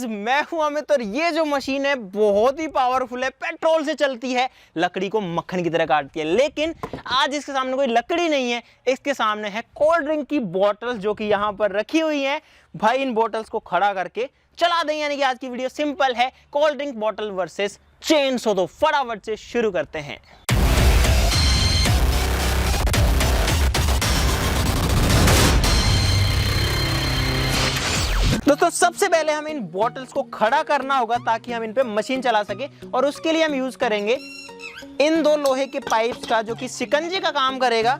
Guys, मैं हूं अमित और ये जो मशीन है बहुत ही पावरफुल है, पेट्रोल से चलती है, लकड़ी को मक्खन की तरह काटती है। लेकिन आज इसके सामने कोई लकड़ी नहीं है, इसके सामने है कोल्ड ड्रिंक की बोतल्स जो कि यहाँ पर रखी हुई हैं। भाई इन बोतल्स को खड़ा करके चला दें, यानी कि आज की वीडियो सिंपल है, कोल्ड ड्रिंक बोतल वर्सेस चेन सो। तो फटाफट से शुरू करते हैं। दोस्तों सबसे पहले हमें इन बॉटल्स को खड़ा करना होगा ताकि हम इन पे मशीन चला सके, और उसके लिए हम यूज करेंगे इन दो लोहे के पाइप्स का जो कि शिकंजे का काम करेगा।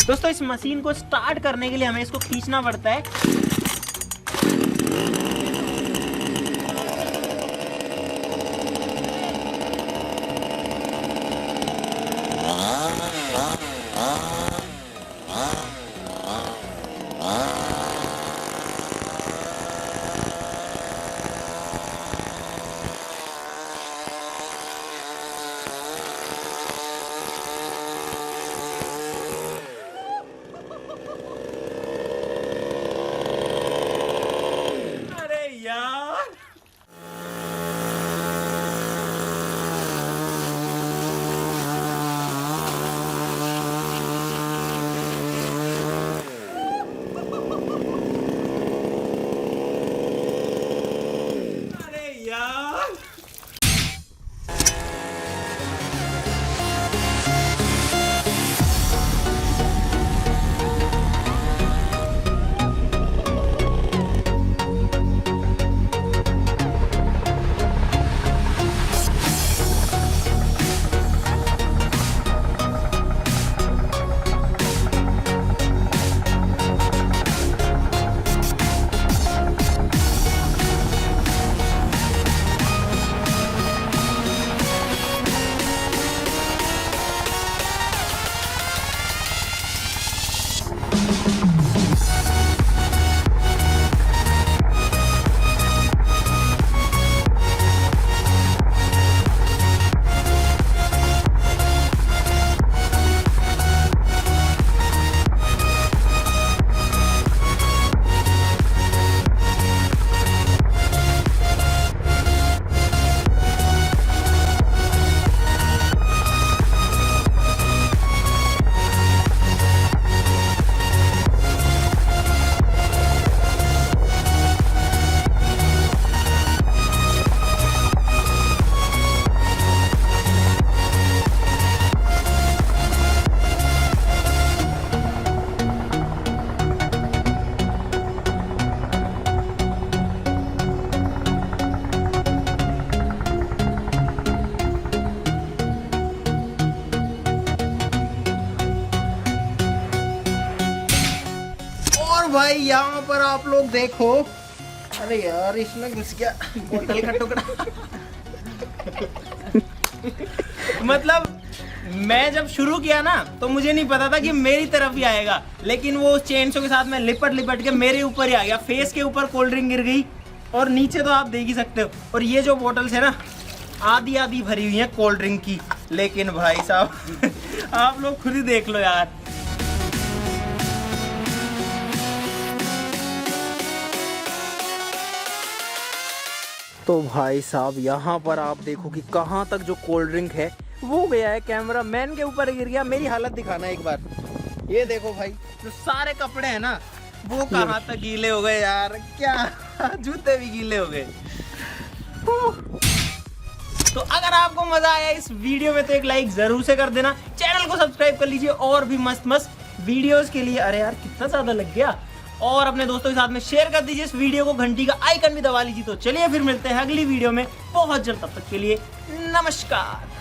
दोस्तों इस मशीन को स्टार्ट करने के लिए हमें इसको खींचना पड़ता है। भाई यहाँ पर आप लोग देखो, अरे यार इसमें घुस गया बोतल का टुकड़ा। मतलब मैं जब शुरू किया ना तो मुझे नहीं पता था कि मेरी तरफ ही आएगा, लेकिन वो चेनसो के साथ में लिपट के मेरे ऊपर ही आ गया। फेस के ऊपर कोल्ड ड्रिंक गिर गई और नीचे तो आप देख ही सकते हो। और ये जो बोतल्स है ना, आधी आधी भरी हुई है कोल्ड ड्रिंक की। लेकिन भाई साहब आप लोग खुद ही देख लो यार। तो भाई साहब यहाँ पर आप देखो कि कहाँ तक जो कोल्ड ड्रिंक है वो गया है, कैमरा मैन के ऊपर गिर गया। मेरी हालत दिखाना एक बार, ये देखो भाई, जो सारे कपड़े हैं ना वो कहाँ तक गीले हो गए यार, क्या जूते भी गीले हो गए। तो अगर आपको मजा आया इस वीडियो में तो एक लाइक जरूर से कर देना, चैनल को सब्सक्राइब कर लीजिए और भी मस्त मस्त वीडियोस के लिए। अरे यार कितना ज्यादा लग गया। और अपने दोस्तों के साथ में शेयर कर दीजिए इस वीडियो को, घंटी का आइकन भी दबा लीजिए। तो चलिए फिर मिलते हैं अगली वीडियो में बहुत जल्द, तब तक के लिए नमस्कार।